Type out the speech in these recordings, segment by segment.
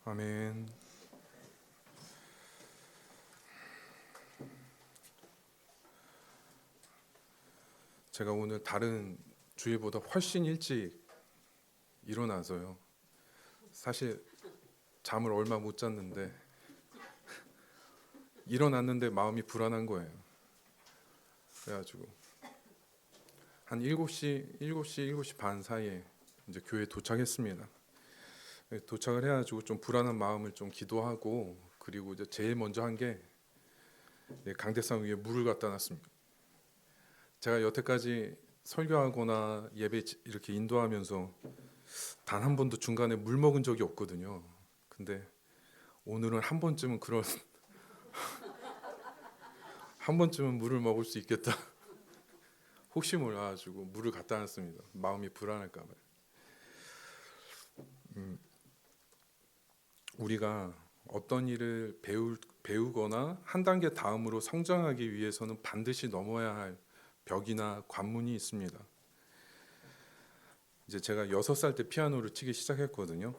아멘. 제가 오늘 다른 주일보다 훨씬 일찍 일어나서요. 사실 잠을 얼마 못 잤는데 일어났는데 마음이 불안한 거예요. 그래가지고 한 7시 반 사이에 이제 교회에 도착했습니다. 도착을 해가지고 좀 불안한 마음을 좀 기도하고, 그리고 이제 제일 먼저 한 게 강대상 위에 물을 갖다 놨습니다. 제가 여태까지 설교하거나 예배 이렇게 인도하면서 단 한 번도 중간에 물 먹은 적이 없거든요. 근데 오늘은 한 번쯤은 그런 한 번쯤은 물을 먹을 수 있겠다. 혹시 몰라가지고 물을 갖다 놨습니다. 마음이 불안할까 봐요. 우리가 어떤 일을 배우거나 한 단계 다음으로 성장하기 위해서는 반드시 넘어야 할 벽이나 관문이 있습니다. 이제 제가 6살 때 피아노를 치기 시작했거든요.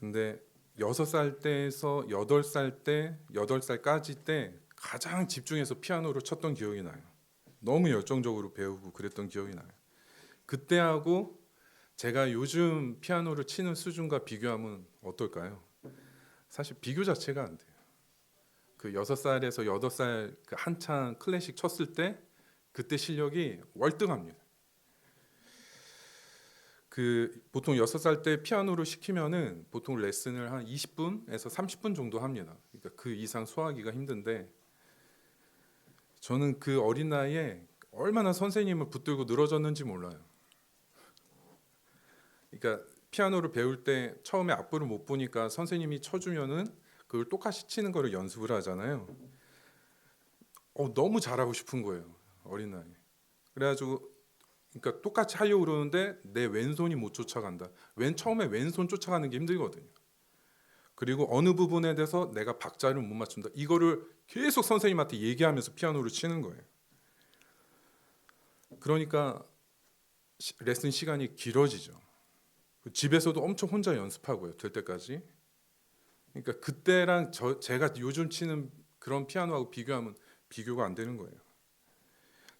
근데 6살 때에서 8살까지 때 가장 집중해서 피아노를 쳤던 기억이 나요. 너무 열정적으로 배우고 그랬던 기억이 나요. 그때하고 제가 요즘 피아노를 치는 수준과 비교하면 어떨까요? 사실 비교 자체가 안 돼요. 그 6살에서 8살 그 한창 클래식 쳤을 때 그때 실력이 월등합니다. 그 보통 6살 때 피아노를 시키면은 보통 레슨을 한 20분에서 30분 정도 합니다. 그러니까 그 이상 소화하기가 힘든데, 저는 그 어린 나이에 얼마나 선생님을 붙들고 늘어졌는지 몰라요. 그러니까 피아노를 배울 때 처음에 악보를 못 보니까 선생님이 쳐주면은 그걸 똑같이 치는 거를 연습을 하잖아요. 너무 잘하고 싶은 거예요, 어린 나이에. 그래가지고 그러니까 똑같이 하려고 그러는데 내 왼손이 못 쫓아간다. 처음에 왼손 쫓아가는 게 힘들거든요. 그리고 어느 부분에 대해서 내가 박자를 못 맞춘다. 이거를 계속 선생님한테 얘기하면서 피아노를 치는 거예요. 그러니까 레슨 시간이 길어지죠. 집에서도 엄청 혼자 연습하고요, 될 때까지. 그러니까 그때랑 제가 요즘 치는 그런 피아노하고 비교하면 비교가 안 되는 거예요.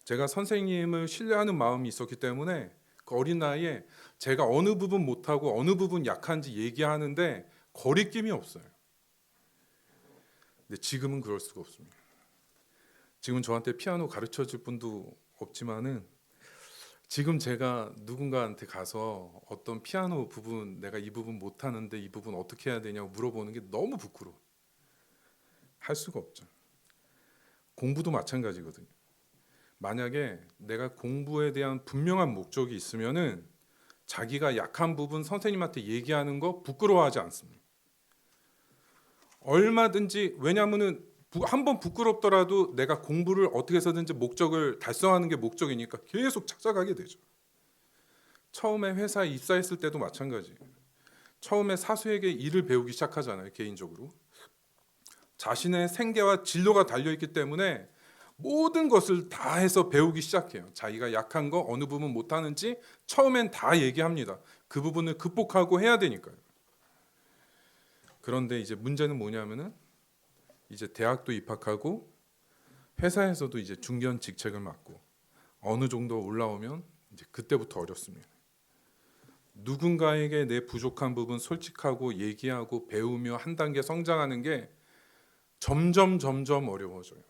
제가 선생님을 신뢰하는 마음이 있었기 때문에 그 어린 나이에 제가 어느 부분 못하고 어느 부분 약한지 얘기하는데 거리낌이 없어요. 근데 지금은 그럴 수가 없습니다. 지금 저한테 피아노 가르쳐 줄 분도 없지만은 지금 제가 누군가한테 가서 어떤 피아노 부분 내가 이 부분 못하는데 이 부분 어떻게 해야 되냐고 물어보는 게 너무 부끄러워. 할 수가 없죠. 공부도 마찬가지거든요. 만약에 내가 공부에 대한 분명한 목적이 있으면은 자기가 약한 부분 선생님한테 얘기하는 거 부끄러워하지 않습니다. 얼마든지, 왜냐하면은 한번 부끄럽더라도 내가 공부를 어떻게 해서든지 목적을 달성하는 게 목적이니까 계속 찾아가게 되죠. 처음에 회사에 입사했을 때도 마찬가지예요. 처음에 사수에게 일을 배우기 시작하잖아요, 개인적으로. 자신의 생계와 진로가 달려있기 때문에 모든 것을 다 해서 배우기 시작해요. 자기가 약한 거 어느 부분 못하는지 처음엔 다 얘기합니다. 그 부분을 극복하고 해야 되니까요. 그런데 이제 문제는 뭐냐면은 이제 대학도 입학하고 회사에서도 이제 중견 직책을 맡고 어느 정도 올라오면 이제 그때부터 어렵습니다. 누군가에게 내 부족한 부분 솔직하고 얘기하고 배우며 한 단계 성장하는 게 점점 어려워져요.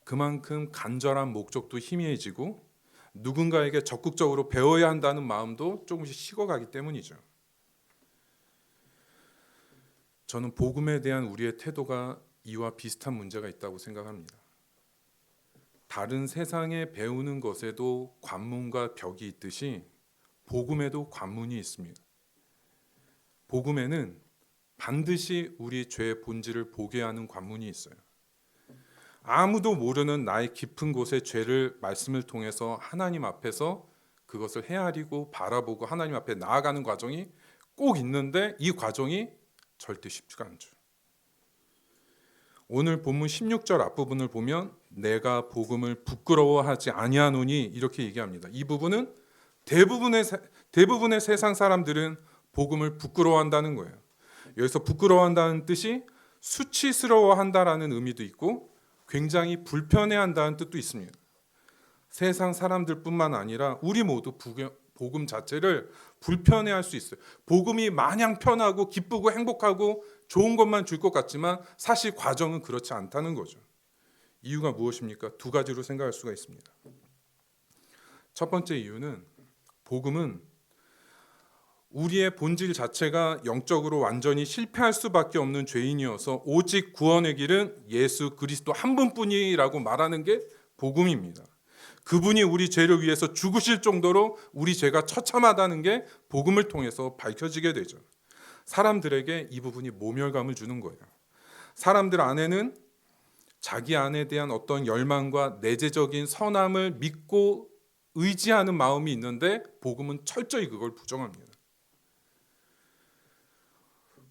그만큼 간절한 목적도 희미해지고 누군가에게 적극적으로 배워야 한다는 마음도 조금씩 식어가기 때문이죠. 저는 복음에 대한 우리의 태도가 이와 비슷한 문제가 있다고 생각합니다. 다른 세상에 배우는 것에도 관문과 벽이 있듯이 복음에도 관문이 있습니다. 복음에는 반드시 우리 죄의 본질을 보게 하는 관문이 있어요. 아무도 모르는 나의 깊은 곳의 죄를 말씀을 통해서 하나님 앞에서 그것을 헤아리고 바라보고 하나님 앞에 나아가는 과정이 꼭 있는데 이 과정이 절대 쉽지가 않죠. 오늘 본문 16절 앞부분을 보면 내가 복음을 부끄러워하지 아니하노니 이렇게 얘기합니다. 이 부분은 대부분의 세상 사람들은 복음을 부끄러워한다는 거예요. 여기서 부끄러워한다는 뜻이 수치스러워한다라는 의미도 있고 굉장히 불편해한다는 뜻도 있습니다. 세상 사람들뿐만 아니라 우리 모두 복음 자체를 불편해할 수 있어요. 복음이 마냥 편하고 기쁘고 행복하고 좋은 것만 줄 것 같지만 사실 과정은 그렇지 않다는 거죠. 이유가 무엇입니까? 두 가지로 생각할 수가 있습니다. 첫 번째 이유는 복음은 우리의 본질 자체가 영적으로 완전히 실패할 수밖에 없는 죄인이어서 오직 구원의 길은 예수 그리스도 한 분뿐이라고 말하는 게 복음입니다. 그분이 우리 죄를 위해서 죽으실 정도로 우리 죄가 처참하다는 게 복음을 통해서 밝혀지게 되죠. 사람들에게 이 부분이 모멸감을 주는 거예요. 사람들 안에는 자기 안에 대한 어떤 열망과 내재적인 선함을 믿고 의지하는 마음이 있는데 복음은 철저히 그걸 부정합니다.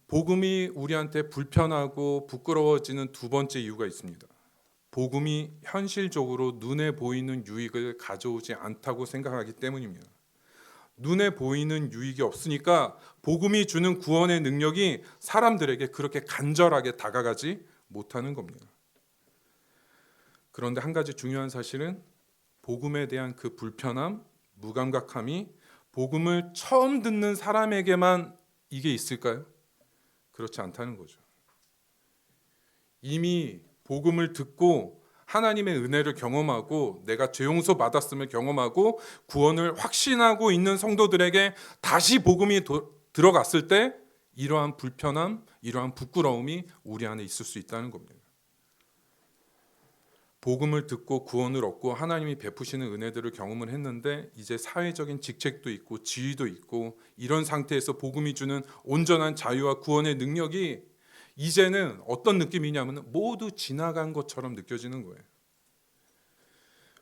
복음이 우리한테 불편하고 부끄러워지는 두 번째 이유가 있습니다. 복음이 현실적으로 눈에 보이는 유익을 가져오지 않다고 생각하기 때문입니다. 눈에 보이는 유익이 없으니까 복음이 주는 구원의 능력이 사람들에게 그렇게 간절하게 다가가지 못하는 겁니다. 그런데 한 가지 중요한 사실은 복음에 대한 그 불편함, 무감각함이 복음을 처음 듣는 사람에게만 이게 있을까요? 그렇지 않다는 거죠. 이미 복음을 듣고 하나님의 은혜를 경험하고 내가 죄 용서 받았음을 경험하고 구원을 확신하고 있는 성도들에게 다시 복음이 들어갔을 때 이러한 불편함, 이러한 부끄러움이 우리 안에 있을 수 있다는 겁니다. 복음을 듣고 구원을 얻고 하나님이 베푸시는 은혜들을 경험을 했는데 이제 사회적인 직책도 있고 지위도 있고 이런 상태에서 복음이 주는 온전한 자유와 구원의 능력이 이제는 어떤 느낌이냐면 모두 지나간 것처럼 느껴지는 거예요.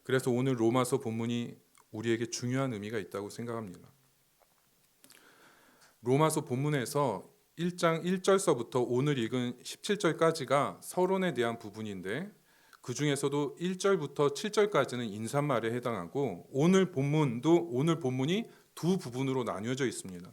그래서 오늘 로마서 본문이 우리에게 중요한 의미가 있다고 생각합니다. 로마서 본문에서 1장 1절서부터 오늘 읽은 17절까지가 서론에 대한 부분인데 그 중에서도 1절부터 7절까지는 인사말에 해당하고 오늘 본문이 두 부분으로 나뉘어져 있습니다.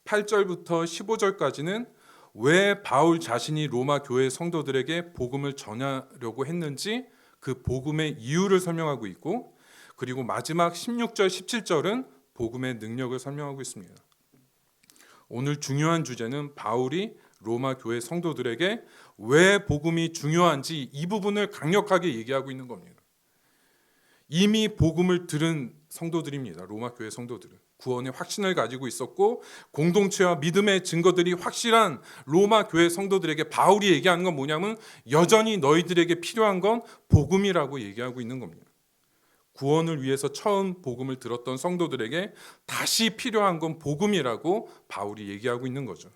8절부터 15절까지는 왜 바울 자신이 로마 교회 성도들에게 복음을 전하려고 했는지 그 복음의 이유를 설명하고 있고 그리고 마지막 16절, 17절은 복음의 능력을 설명하고 있습니다. 오늘 중요한 주제는 바울이 로마 교회 성도들에게 왜 복음이 중요한지 이 부분을 강력하게 얘기하고 있는 겁니다. 이미 복음을 들은 성도들입니다. 로마 교회 성도들은 구원의 확신을 가지고 있었고 공동체와 믿음의 증거들이 확실한 로마 교회 성도들에게 바울이 얘기하는 건 뭐냐면 여전히 너희들에게 필요한 건 복음이라고 얘기하고 있는 겁니다. 구원을 위해서 처음 복음을 들었던 성도들에게 다시 필요한 건 복음이라고 바울이 얘기하고 있는 거죠.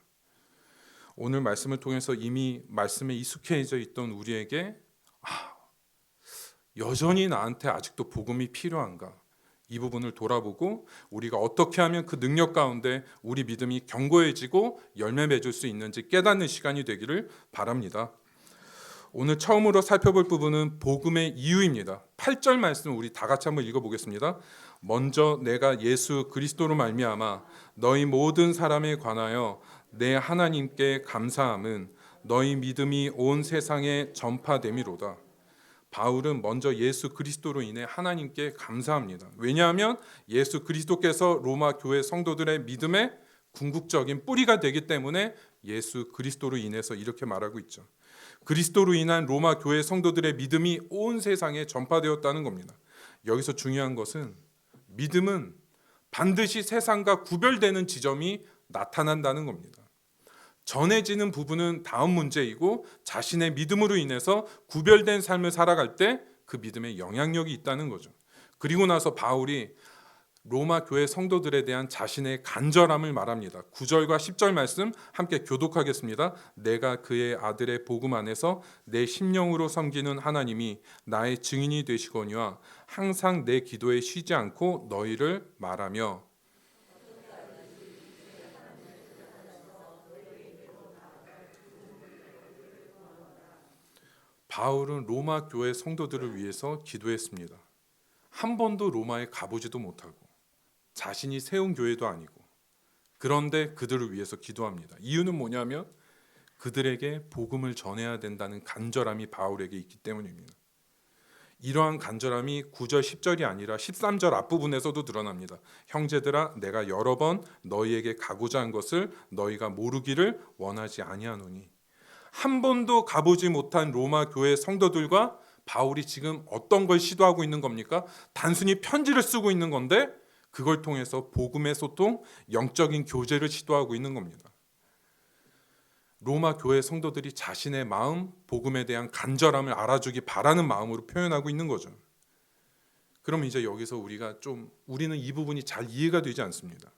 오늘 말씀을 통해서 이미 말씀에 익숙해져 있던 우리에게 여전히 나한테 아직도 복음이 필요한가? 이 부분을 돌아보고 우리가 어떻게 하면 그 능력 가운데 우리 믿음이 견고해지고 열매 맺을 수 있는지 깨닫는 시간이 되기를 바랍니다. 오늘 처음으로 살펴볼 부분은 복음의 이유입니다. 8절 말씀 우리 다 같이 한번 읽어보겠습니다. 먼저 내가 예수 그리스도로 말미암아 너희 모든 사람에 관하여 내 하나님께 감사함은 너희 믿음이 온 세상에 전파됨이로다. 바울은 먼저 예수 그리스도로 인해 하나님께 감사합니다. 왜냐하면 예수 그리스도께서 로마 교회 성도들의 믿음의 궁극적인 뿌리가 되기 때문에 예수 그리스도로 인해서 이렇게 말하고 있죠. 그리스도로 인한 로마 교회 성도들의 믿음이 온 세상에 전파되었다는 겁니다. 여기서 중요한 것은 믿음은 반드시 세상과 구별되는 지점이 나타난다는 겁니다. 전해지는 부분은 다음 문제이고 자신의 믿음으로 인해서 구별된 삶을 살아갈 때 그 믿음에 영향력이 있다는 거죠. 그리고 나서 바울이 로마 교회 성도들에 대한 자신의 간절함을 말합니다. 9절과 10절 말씀 함께 교독하겠습니다. 내가 그의 아들의 복음 안에서 내 심령으로 섬기는 하나님이 나의 증인이 되시거니와 항상 내 기도에 쉬지 않고 너희를 말하며. 바울은 로마 교회 성도들을 위해서 기도했습니다. 한 번도 로마에 가보지도 못하고 자신이 세운 교회도 아니고 그런데 그들을 위해서 기도합니다. 이유는 뭐냐면 그들에게 복음을 전해야 된다는 간절함이 바울에게 있기 때문입니다. 이러한 간절함이 9절 10절이 아니라 13절 앞부분에서도 드러납니다. 형제들아 내가 여러 번 너희에게 가고자 한 것을 너희가 모르기를 원하지 아니하노니. 한 번도 가보지 못한 로마 교회 성도들과 바울이 지금 어떤 걸 시도하고 있는 겁니까? 단순히 편지를 쓰고 있는 건데 그걸 통해서 복음의 소통, 영적인 교제를 시도하고 있는 겁니다. 로마 교회 성도들이 자신의 마음, 복음에 대한 간절함을 알아주기 바라는 마음으로 표현하고 있는 거죠. 그럼 이제 여기서 우리는 이 부분이 잘 이해가 되지 않습니다.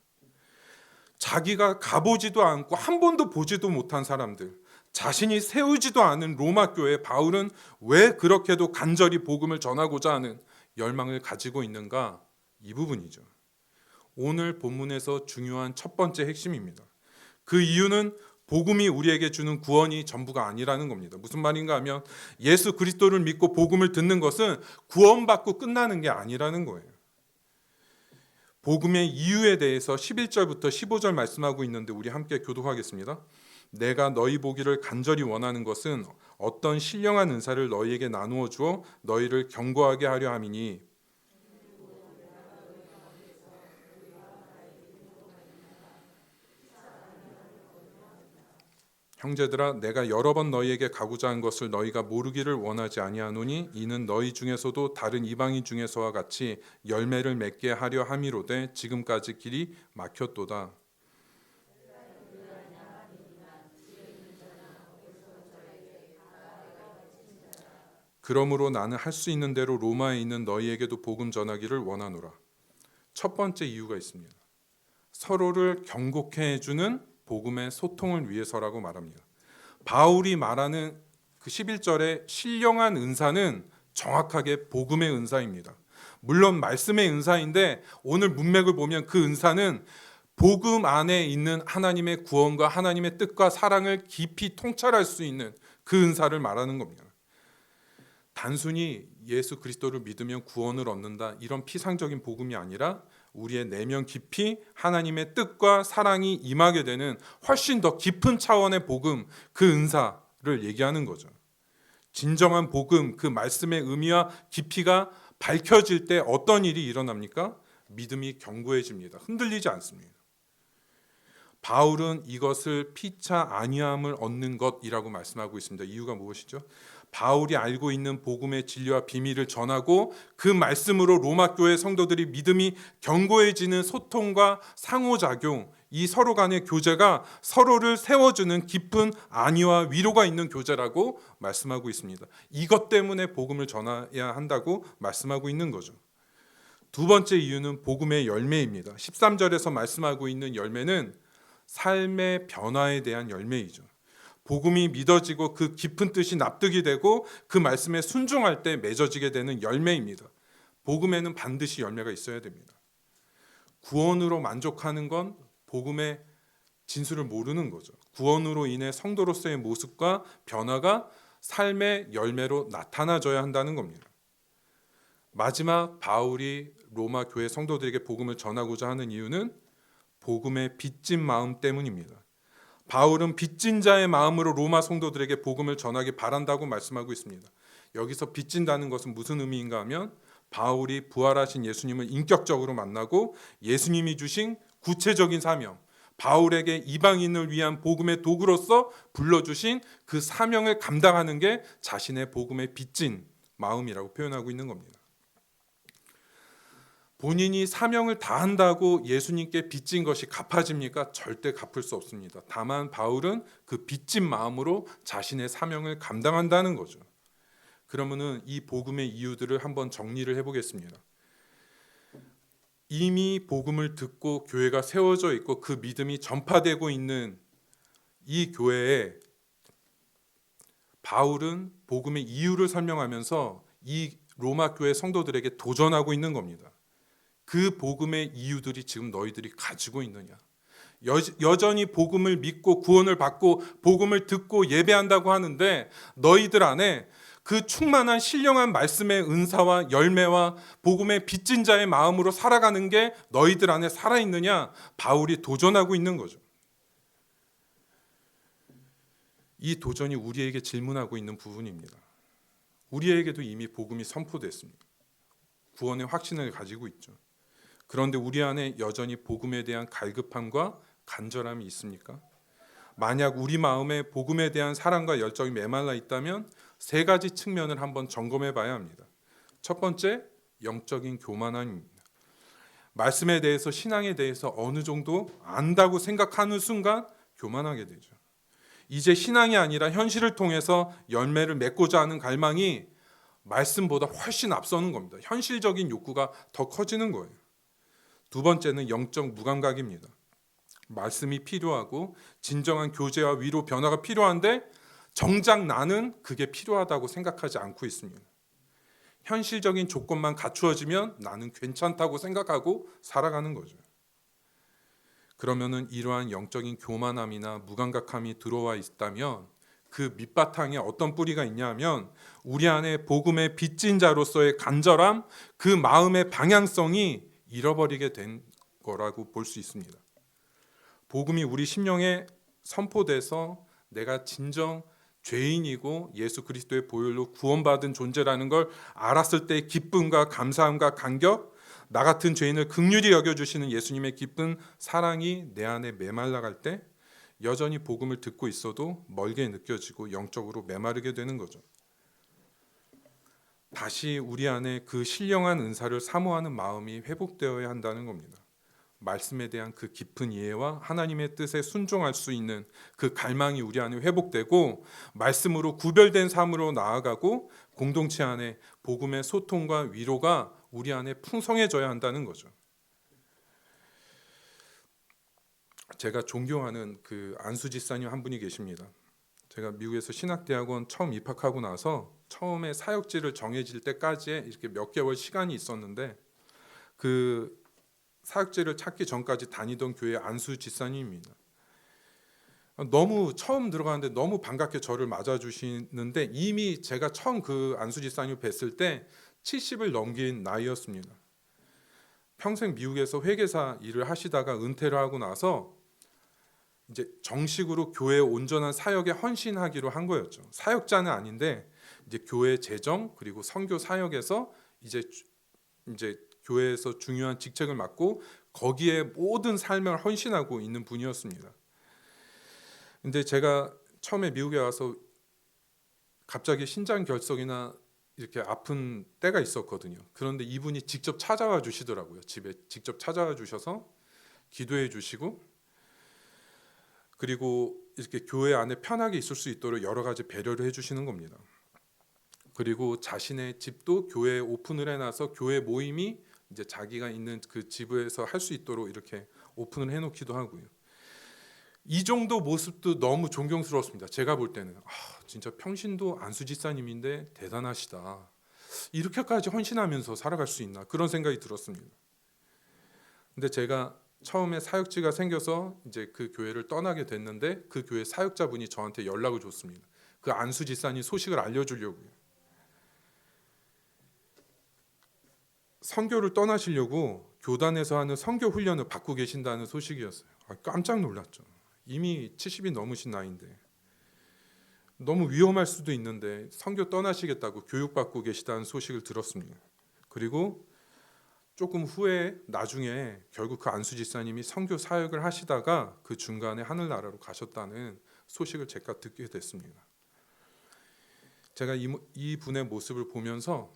자기가 가보지도 않고 한 번도 보지도 못한 사람들, 자신이 세우지도 않은 로마 교회 바울은 왜 그렇게도 간절히 복음을 전하고자 하는 열망을 가지고 있는가? 이 부분이죠. 오늘 본문에서 중요한 첫 번째 핵심입니다. 그 이유는 복음이 우리에게 주는 구원이 전부가 아니라는 겁니다. 무슨 말인가 하면 예수 그리스도를 믿고 복음을 듣는 것은 구원받고 끝나는 게 아니라는 거예요. 복음의 이유에 대해서 11절부터 15절 말씀하고 있는데 우리 함께 교독하겠습니다. 내가 너희 보기를 간절히 원하는 것은 어떤 신령한 은사를 너희에게 나누어 주어 너희를 견고하게 하려 함이니 형제들아 내가 여러 번 너희에게 가고자 한 것을 너희가 모르기를 원하지 아니하노니 이는 너희 중에서도 다른 이방인 중에서와 같이 열매를 맺게 하려 함이로되 지금까지 길이 막혔도다. 그러므로 나는 할 수 있는 대로 로마에 있는 너희에게도 복음 전하기를 원하노라. 첫 번째 이유가 있습니다. 서로를 경고케 해주는 복음의 소통을 위해서라고 말합니다. 바울이 말하는 그 11절의 신령한 은사는 정확하게 복음의 은사입니다. 물론 말씀의 은사인데 오늘 문맥을 보면 그 은사는 복음 안에 있는 하나님의 구원과 하나님의 뜻과 사랑을 깊이 통찰할 수 있는 그 은사를 말하는 겁니다. 단순히 예수 그리스도를 믿으면 구원을 얻는다 이런 피상적인 복음이 아니라 우리의 내면 깊이 하나님의 뜻과 사랑이 임하게 되는 훨씬 더 깊은 차원의 복음, 그 은사를 얘기하는 거죠. 진정한 복음, 그 말씀의 의미와 깊이가 밝혀질 때 어떤 일이 일어납니까? 믿음이 견고해집니다. 흔들리지 않습니다. 바울은 이것을 피차 아니함을 얻는 것이라고 말씀하고 있습니다. 이유가 무엇이죠? 바울이 알고 있는 복음의 진리와 비밀을 전하고 그 말씀으로 로마 교회 성도들이 믿음이 견고해지는 소통과 상호작용, 이 서로 간의 교제가 서로를 세워주는 깊은 안위와 위로가 있는 교제라고 말씀하고 있습니다. 이것 때문에 복음을 전해야 한다고 말씀하고 있는 거죠. 두 번째 이유는 복음의 열매입니다. 13절에서 말씀하고 있는 열매는 삶의 변화에 대한 열매이죠. 복음이 믿어지고 그 깊은 뜻이 납득이 되고 그 말씀에 순종할 때 맺어지게 되는 열매입니다. 복음에는 반드시 열매가 있어야 됩니다. 구원으로 만족하는 건 복음의 진수를 모르는 거죠. 구원으로 인해 성도로서의 모습과 변화가 삶의 열매로 나타나줘야 한다는 겁니다. 마지막 바울이 로마 교회 성도들에게 복음을 전하고자 하는 이유는 복음의 빚진 마음 때문입니다. 바울은 빚진 자의 마음으로 로마 성도들에게 복음을 전하기 바란다고 말씀하고 있습니다. 여기서 빚진다는 것은 무슨 의미인가 하면 바울이 부활하신 예수님을 인격적으로 만나고 예수님이 주신 구체적인 사명, 바울에게 이방인을 위한 복음의 도구로서 불러주신 그 사명을 감당하는 게 자신의 복음의 빚진 마음이라고 표현하고 있는 겁니다. 본인이 사명을 다한다고 예수님께 빚진 것이 갚아집니까? 절대 갚을 수 없습니다. 다만 바울은 그 빚진 마음으로 자신의 사명을 감당한다는 거죠. 그러면은 이 복음의 이유들을 한번 정리를 해보겠습니다. 이미 복음을 듣고 교회가 세워져 있고 그 믿음이 전파되고 있는 이 교회에 바울은 복음의 이유를 설명하면서 이 로마 교회 성도들에게 도전하고 있는 겁니다. 그 복음의 이유들이 지금 너희들이 가지고 있느냐? 여전히 복음을 믿고 구원을 받고 복음을 듣고 예배한다고 하는데 너희들 안에 그 충만한 신령한 말씀의 은사와 열매와 복음의 빚진 자의 마음으로 살아가는 게 너희들 안에 살아있느냐? 바울이 도전하고 있는 거죠. 이 도전이 우리에게 질문하고 있는 부분입니다. 우리에게도 이미 복음이 선포됐습니다. 구원의 확신을 가지고 있죠. 그런데 우리 안에 여전히 복음에 대한 갈급함과 간절함이 있습니까? 만약 우리 마음에 복음에 대한 사랑과 열정이 메말라 있다면 세 가지 측면을 한번 점검해 봐야 합니다. 첫 번째, 영적인 교만함입니다. 말씀에 대해서, 신앙에 대해서 어느 정도 안다고 생각하는 순간 교만하게 되죠. 이제 신앙이 아니라 현실을 통해서 열매를 맺고자 하는 갈망이 말씀보다 훨씬 앞서는 겁니다. 현실적인 욕구가 더 커지는 거예요. 두 번째는 영적 무감각입니다. 말씀이 필요하고 진정한 교제와 위로 변화가 필요한데 정작 나는 그게 필요하다고 생각하지 않고 있습니다. 현실적인 조건만 갖추어지면 나는 괜찮다고 생각하고 살아가는 거죠. 그러면은 이러한 영적인 교만함이나 무감각함이 들어와 있다면 그 밑바탕에 어떤 뿌리가 있냐면 우리 안에 복음의 빚진 자로서의 간절함, 그 마음의 방향성이 잃어버리게 된 거라고 볼 수 있습니다. 복음이 우리 심령에 선포돼서 내가 진정 죄인이고 예수 그리스도의 보혈로 구원받은 존재라는 걸 알았을 때의 기쁨과 감사함과 감격, 나 같은 죄인을 긍휼히 여겨주시는 예수님의 기쁜 사랑이 내 안에 메말라갈 때 여전히 복음을 듣고 있어도 멀게 느껴지고 영적으로 메마르게 되는 거죠. 다시 우리 안에 그 신령한 은사를 사모하는 마음이 회복되어야 한다는 겁니다. 말씀에 대한 그 깊은 이해와 하나님의 뜻에 순종할 수 있는 그 갈망이 우리 안에 회복되고 말씀으로 구별된 삶으로 나아가고 공동체 안에 복음의 소통과 위로가 우리 안에 풍성해져야 한다는 거죠. 제가 존경하는 그 안수 집사님 한 분이 계십니다. 제가 미국에서 신학대학원 처음 입학하고 나서 처음에 사역지를 정해질 때까지 이렇게 몇 개월 시간이 있었는데 그 사역지를 찾기 전까지 다니던 교회 안수 집사님입니다. 너무 처음 들어가는데 너무 반갑게 저를 맞아주시는데 이미 제가 처음 그 안수 집사님을 뵀을 때 70을 넘긴 나이였습니다. 평생 미국에서 회계사 일을 하시다가 은퇴를 하고 나서 이제 정식으로 교회 온전한 사역에 헌신하기로 한 거였죠. 사역자는 아닌데 이제 교회 재정 그리고 선교 사역에서 이제 교회에서 중요한 직책을 맡고 거기에 모든 삶을 헌신하고 있는 분이었습니다. 근데 제가 처음에 미국에 와서 갑자기 신장 결석이나 이렇게 아픈 때가 있었거든요. 그런데 이분이 직접 찾아와 주시더라고요. 집에 직접 찾아와 주셔서 기도해 주시고 그리고 이렇게 교회 안에 편하게 있을 수 있도록 여러 가지 배려를 해주시는 겁니다. 그리고 자신의 집도 교회에 오픈을 해놔서 교회 모임이 이제 자기가 있는 그 집에서 할 수 있도록 이렇게 오픈을 해놓기도 하고요. 이 정도 모습도 너무 존경스러웠습니다. 제가 볼 때는 진짜 평신도 안수 집사님인데 대단하시다. 이렇게까지 헌신하면서 살아갈 수 있나 그런 생각이 들었습니다. 근데 제가 처음에 사역지가 생겨서 이제 그 교회를 떠나게 됐는데 그 교회 사역자분이 저한테 연락을 줬습니다. 그 안수 집사님 소식을 알려주려고요. 선교를 떠나시려고 교단에서 하는 선교 훈련을 받고 계신다는 소식이었어요. 깜짝 놀랐죠. 이미 70이 넘으신 나이인데 너무 위험할 수도 있는데 선교 떠나시겠다고 교육받고 계시다는 소식을 들었습니다. 그리고 조금 후에 나중에 결국 그 안수 집사님이 선교 사역을 하시다가 그 중간에 하늘나라로 가셨다는 소식을 제가 듣게 됐습니다. 제가 이 분의 모습을 보면서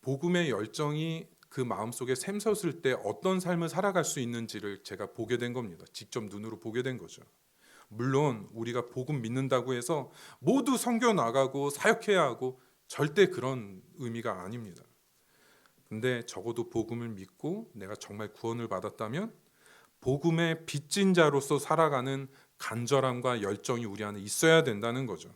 복음의 열정이 그 마음속에 샘솟을 때 어떤 삶을 살아갈 수 있는지를 제가 보게 된 겁니다. 직접 눈으로 보게 된 거죠. 물론 우리가 복음 믿는다고 해서 모두 선교 나가고 사역해야 하고 절대 그런 의미가 아닙니다. 근데 적어도 복음을 믿고 내가 정말 구원을 받았다면 복음의 빚진 자로서 살아가는 간절함과 열정이 우리 안에 있어야 된다는 거죠.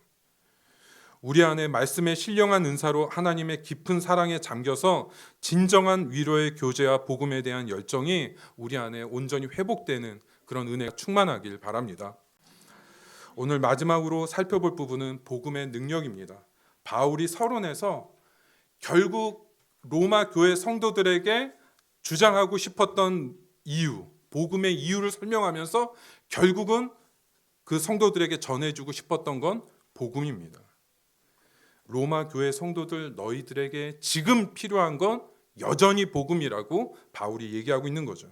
우리 안에 말씀의 신령한 은사로 하나님의 깊은 사랑에 잠겨서 진정한 위로의 교제와 복음에 대한 열정이 우리 안에 온전히 회복되는 그런 은혜가 충만하길 바랍니다. 오늘 마지막으로 살펴볼 부분은 복음의 능력입니다. 바울이 서론에서 결국 로마 교회 성도들에게 주장하고 싶었던 이유, 복음의 이유를 설명하면서 결국은 그 성도들에게 전해주고 싶었던 건 복음입니다. 로마 교회 성도들, 너희들에게 지금 필요한 건 여전히 복음이라고 바울이 얘기하고 있는 거죠.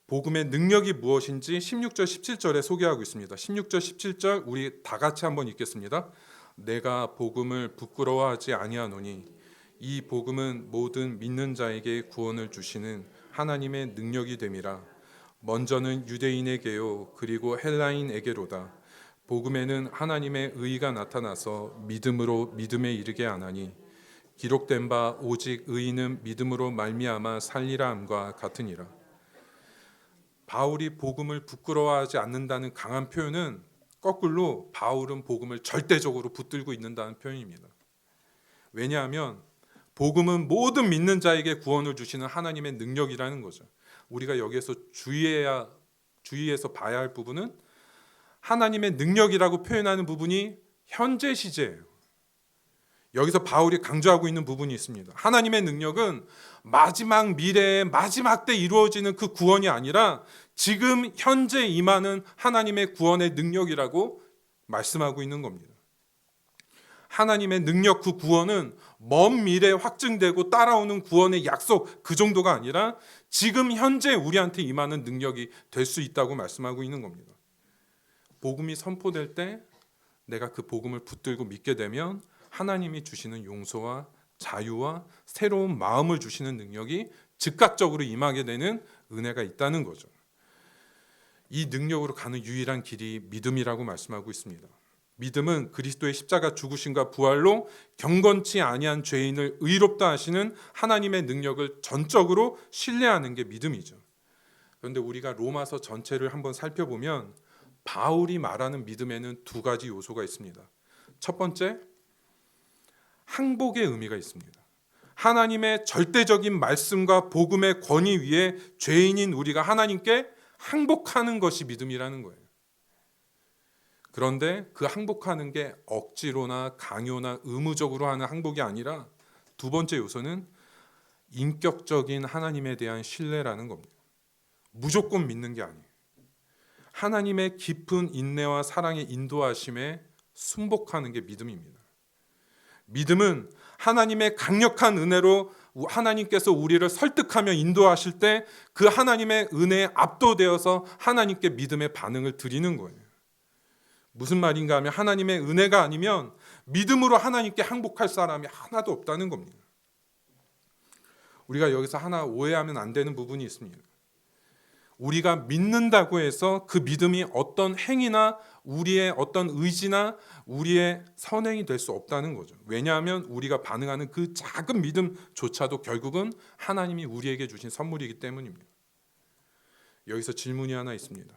복음의 능력이 무엇인지 16절 17절에 소개하고 있습니다. 16절 17절 우리 다 같이 한번 읽겠습니다. 내가 복음을 부끄러워하지 아니하노니 이 복음은 모든 믿는 자에게 구원을 주시는 하나님의 능력이 됨이라. 먼저는 유대인에게요 그리고 헬라인에게로다. 복음에는 하나님의 의가 나타나서 믿음으로 믿음에 이르게 하나니 기록된 바 오직 의인은 믿음으로 말미암아 살리라 함과 같으니라. 바울이 복음을 부끄러워하지 않는다는 강한 표현은 거꾸로 바울은 복음을 절대적으로 붙들고 있는다는 표현입니다. 왜냐하면 복음은 모든 믿는 자에게 구원을 주시는 하나님의 능력이라는 거죠. 우리가 여기에서 주의해서 봐야 할 부분은 하나님의 능력이라고 표현하는 부분이 현재 시제예요. 여기서 바울이 강조하고 있는 부분이 있습니다. 하나님의 능력은 마지막 미래에 마지막 때 이루어지는 그 구원이 아니라 지금 현재 임하는 하나님의 구원의 능력이라고 말씀하고 있는 겁니다. 하나님의 능력, 그 구원은 먼 미래에 확증되고 따라오는 구원의 약속, 그 정도가 아니라 지금 현재 우리한테 임하는 능력이 될 수 있다고 말씀하고 있는 겁니다. 복음이 선포될 때 내가 그 복음을 붙들고 믿게 되면 하나님이 주시는 용서와 자유와 새로운 마음을 주시는 능력이 즉각적으로 임하게 되는 은혜가 있다는 거죠. 이 능력으로 가는 유일한 길이 믿음이라고 말씀하고 있습니다. 믿음은 그리스도의 십자가 죽으심과 부활로 경건치 아니한 죄인을 의롭다 하시는 하나님의 능력을 전적으로 신뢰하는 게 믿음이죠. 그런데 우리가 로마서 전체를 한번 살펴보면 바울이 말하는 믿음에는 두 가지 요소가 있습니다. 첫 번째, 항복의 의미가 있습니다. 하나님의 절대적인 말씀과 복음의 권위 위에 죄인인 우리가 하나님께 항복하는 것이 믿음이라는 거예요. 그런데 그 항복하는 게 억지로나 강요나 의무적으로 하는 항복이 아니라 두 번째 요소는 인격적인 하나님에 대한 신뢰라는 겁니다. 무조건 믿는 게 아니에요. 하나님의 깊은 인내와 사랑의 인도하심에 순복하는 게 믿음입니다. 믿음은 하나님의 강력한 은혜로 하나님께서 우리를 설득하며 인도하실 때 그 하나님의 은혜에 압도되어서 하나님께 믿음의 반응을 드리는 거예요. 무슨 말인가 하면 하나님의 은혜가 아니면 믿음으로 하나님께 항복할 사람이 하나도 없다는 겁니다. 우리가 여기서 하나 오해하면 안 되는 부분이 있습니다. 우리가 믿는다고 해서 그 믿음이 어떤 행위나 우리의 어떤 의지나 우리의 선행이 될 수 없다는 거죠. 왜냐하면 우리가 반응하는 그 작은 믿음조차도 결국은 하나님이 우리에게 주신 선물이기 때문입니다. 여기서 질문이 하나 있습니다.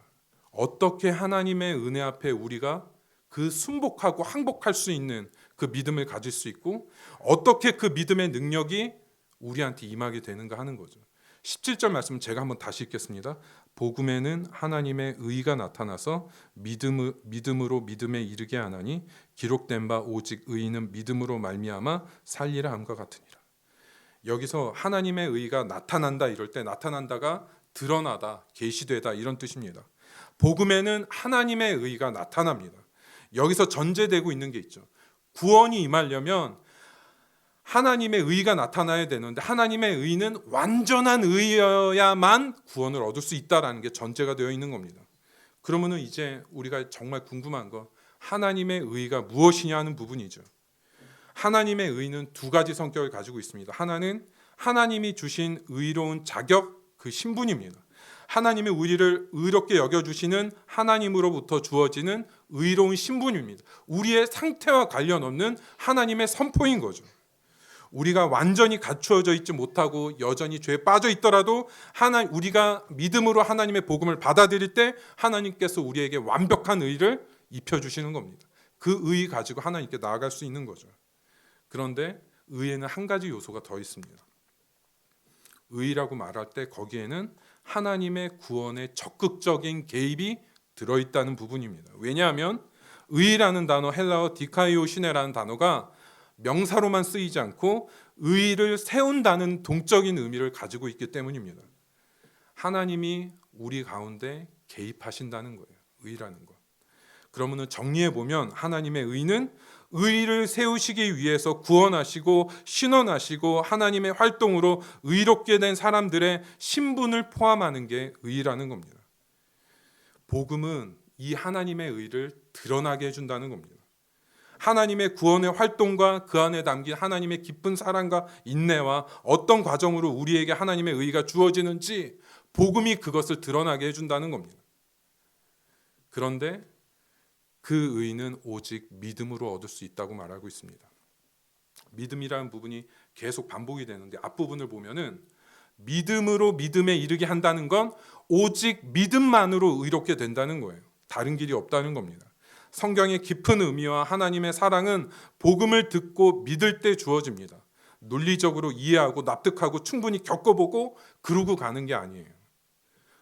어떻게 하나님의 은혜 앞에 우리가 그 순복하고 항복할 수 있는 그 믿음을 가질 수 있고 어떻게 그 믿음의 능력이 우리한테 임하게 되는가 하는 거죠. 17절 말씀은 제가 한번 다시 읽겠습니다. 복음에는 하나님의 의가 나타나서 믿음으로 믿음에 이르게 하나니 기록된 바 오직 의인은 믿음으로 말미암아 살리라 함과 같으니라. 여기서 하나님의 의가 나타난다 이럴 때 나타난다가 드러나다, 계시되다 이런 뜻입니다. 복음에는 하나님의 의가 나타납니다. 여기서 전제되고 있는 게 있죠. 구원이 임하려면 하나님의 의가 나타나야 되는데 하나님의 의는 완전한 의여야만 구원을 얻을 수 있다라는 게 전제가 되어 있는 겁니다. 그러면은 이제 우리가 정말 궁금한 건 하나님의 의가 무엇이냐 하는 부분이죠. 하나님의 의는 두 가지 성격을 가지고 있습니다. 하나는 하나님이 주신 의로운 자격, 그 신분입니다. 하나님이 우리를 의롭게 여겨주시는 하나님으로부터 주어지는 의로운 신분입니다. 우리의 상태와 관련 없는 하나님의 선포인 거죠. 우리가 완전히 갖추어져 있지 못하고 여전히 죄에 빠져 있더라도 우리가 믿음으로 하나님의 복음을 받아들일 때 하나님께서 우리에게 완벽한 의를 입혀주시는 겁니다. 그 의 가지고 하나님께 나아갈 수 있는 거죠. 그런데 의에는 한 가지 요소가 더 있습니다. 의라고 말할 때 거기에는 하나님의 구원의 적극적인 개입이 들어있다는 부분입니다. 왜냐하면 의라는 단어, 헬라어 디카이오시네라는 단어가 명사로만 쓰이지 않고 의를 세운다는 동적인 의미를 가지고 있기 때문입니다. 하나님이 우리 가운데 개입하신다는 거예요. 의라는 것. 그러면 정리해 보면 하나님의 의는 의를 세우시기 위해서 구원하시고 신원하시고 하나님의 활동으로 의롭게 된 사람들의 신분을 포함하는 게 의라는 겁니다. 복음은 이 하나님의 의를 드러나게 해준다는 겁니다. 하나님의 구원의 활동과 그 안에 담긴 하나님의 깊은 사랑과 인내와 어떤 과정으로 우리에게 하나님의 의가 주어지는지 복음이 그것을 드러나게 해준다는 겁니다. 그런데 그 의는 오직 믿음으로 얻을 수 있다고 말하고 있습니다. 믿음이라는 부분이 계속 반복이 되는데 앞부분을 보면은 믿음으로 믿음에 이르게 한다는 건 오직 믿음만으로 의롭게 된다는 거예요. 다른 길이 없다는 겁니다. 성경의 깊은 의미와 하나님의 사랑은 복음을 듣고 믿을 때 주어집니다. 논리적으로 이해하고 납득하고 충분히 겪어보고 그러고 가는 게 아니에요.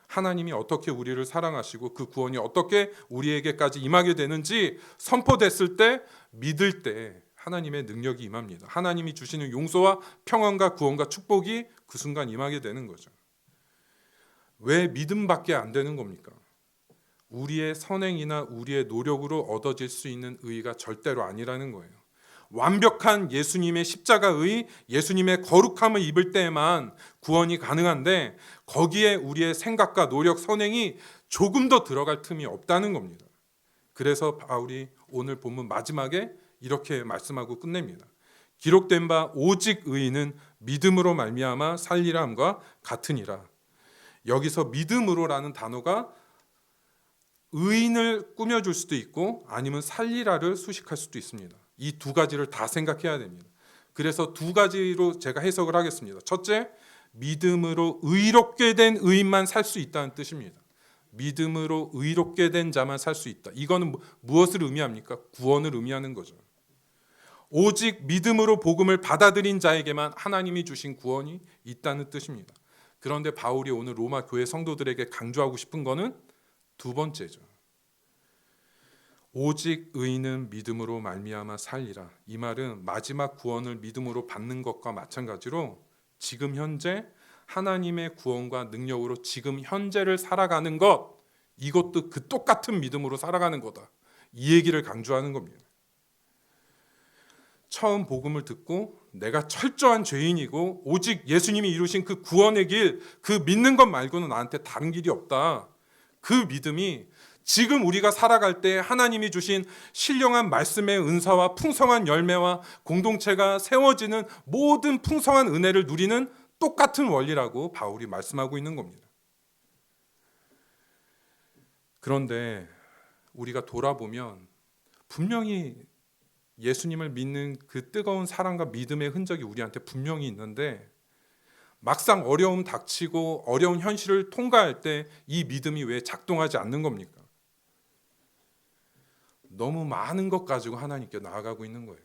하나님이 어떻게 우리를 사랑하시고 그 구원이 어떻게 우리에게까지 임하게 되는지 선포됐을 때 믿을 때 하나님의 능력이 임합니다. 하나님이 주시는 용서와 평안과 구원과 축복이 그 순간 임하게 되는 거죠. 왜 믿음밖에 안 되는 겁니까? 우리의 선행이나 우리의 노력으로 얻어질 수 있는 의가 절대로 아니라는 거예요. 완벽한 예수님의 십자가의 예수님의 거룩함을 입을 때에만 구원이 가능한데 거기에 우리의 생각과 노력, 선행이 조금 더 들어갈 틈이 없다는 겁니다. 그래서 바울이 오늘 본문 마지막에 이렇게 말씀하고 끝냅니다. 기록된 바 오직 의인은 믿음으로 말미암아 살리라 함과 같으니라. 여기서 믿음으로라는 단어가 의인을 꾸며줄 수도 있고 아니면 살리라를 수식할 수도 있습니다. 이 두 가지를 다 생각해야 됩니다. 그래서 두 가지로 제가 해석을 하겠습니다. 첫째, 믿음으로 의롭게 된 의인만 살 수 있다는 뜻입니다. 믿음으로 의롭게 된 자만 살 수 있다. 이거는 무엇을 의미합니까? 구원을 의미하는 거죠. 오직 믿음으로 복음을 받아들인 자에게만 하나님이 주신 구원이 있다는 뜻입니다. 그런데 바울이 오늘 로마 교회 성도들에게 강조하고 싶은 거는 두 번째죠. 오직 의인은 믿음으로 말미암아 살리라. 이 말은 마지막 구원을 믿음으로 받는 것과 마찬가지로 지금 현재 하나님의 구원과 능력으로 지금 현재를 살아가는 것, 이것도 그 똑같은 믿음으로 살아가는 거다. 이 얘기를 강조하는 겁니다. 처음 복음을 듣고 내가 철저한 죄인이고 오직 예수님이 이루신 그 구원의 길, 그 믿는 것 말고는 나한테 다른 길이 없다. 그 믿음이 지금 우리가 살아갈 때 하나님이 주신 신령한 말씀의 은사와 풍성한 열매와 공동체가 세워지는 모든 풍성한 은혜를 누리는 똑같은 원리라고 바울이 말씀하고 있는 겁니다. 그런데 우리가 돌아보면 분명히 예수님을 믿는 그 뜨거운 사랑과 믿음의 흔적이 우리한테 분명히 있는데 막상 어려움 닥치고 어려운 현실을 통과할 때 이 믿음이 왜 작동하지 않는 겁니까? 너무 많은 것 가지고 하나님께 나아가고 있는 거예요.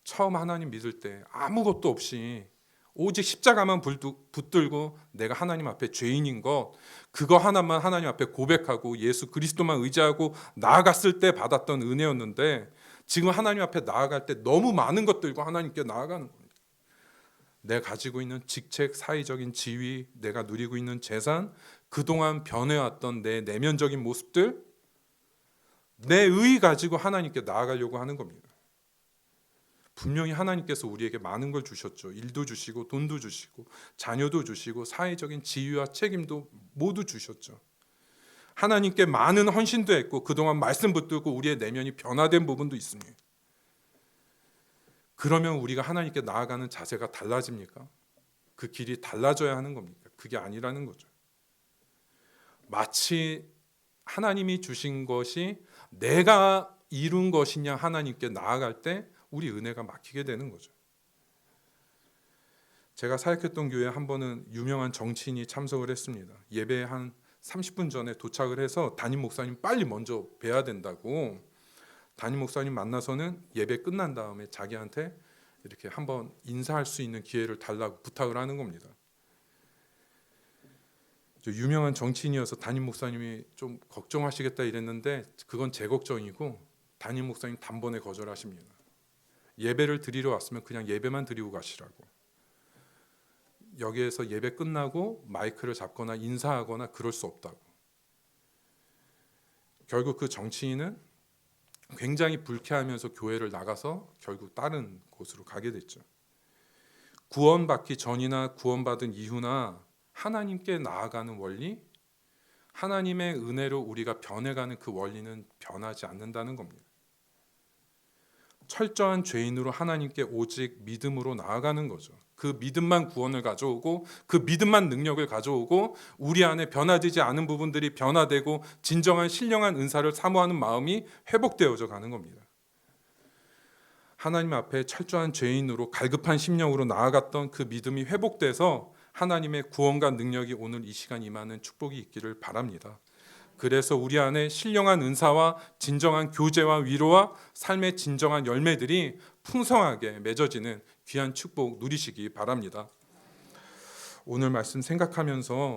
처음 하나님 믿을 때 아무것도 없이 오직 십자가만 붙들고 내가 하나님 앞에 죄인인 것, 그거 하나만 하나님 앞에 고백하고 예수 그리스도만 의지하고 나아갔을 때 받았던 은혜였는데 지금 하나님 앞에 나아갈 때 너무 많은 것들과 하나님께 나아가는 겁니다. 내가 가지고 있는 직책, 사회적인 지위, 내가 누리고 있는 재산, 그동안 변해왔던 내 내면적인 모습들, 내 의 가지고 하나님께 나아가려고 하는 겁니다. 분명히 하나님께서 우리에게 많은 걸 주셨죠. 일도 주시고 돈도 주시고 자녀도 주시고 사회적인 지위와 책임도 모두 주셨죠. 하나님께 많은 헌신도 했고 그동안 말씀 붙들고 우리의 내면이 변화된 부분도 있습니다. 그러면 우리가 하나님께 나아가는 자세가 달라집니까? 그 길이 달라져야 하는 겁니까? 그게 아니라는 거죠. 마치 하나님이 주신 것이 내가 이룬 것이냐 하나님께 나아갈 때 우리 은혜가 막히게 되는 거죠. 제가 사역했던 교회에 한 번은 유명한 정치인이 참석을 했습니다. 예배 한 30분 전에 도착을 해서 담임 목사님 빨리 먼저 뵈야 된다고 담임 목사님 만나서는 예배 끝난 다음에 자기한테 이렇게 한번 인사할 수 있는 기회를 달라고 부탁을 하는 겁니다. 저 유명한 정치인이어서 담임 목사님이 좀 걱정하시겠다 이랬는데 그건 제 걱정이고 담임 목사님 단번에 거절하십니다. 예배를 드리러 왔으면 그냥 예배만 드리고 가시라고. 여기에서 예배 끝나고 마이크를 잡거나 인사하거나 그럴 수 없다고. 결국 그 정치인은 굉장히 불쾌하면서 교회를 나가서 결국 다른 곳으로 가게 됐죠. 구원받기 전이나 구원받은 이후나 하나님께 나아가는 원리, 하나님의 은혜로 우리가 변해가는 그 원리는 변하지 않는다는 겁니다. 철저한 죄인으로 하나님께 오직 믿음으로 나아가는 거죠. 그 믿음만 구원을 가져오고 그 믿음만 능력을 가져오고 우리 안에 변화되지 않은 부분들이 변화되고 진정한 신령한 은사를 사모하는 마음이 회복되어져 가는 겁니다. 하나님 앞에 철저한 죄인으로 갈급한 심령으로 나아갔던 그 믿음이 회복돼서 하나님의 구원과 능력이 오늘 이 시간 임하는 축복이 있기를 바랍니다. 그래서 우리 안에 신령한 은사와 진정한 교제와 위로와 삶의 진정한 열매들이 풍성하게 맺어지는 귀한 축복 누리시기 바랍니다. 오늘 말씀 생각하면서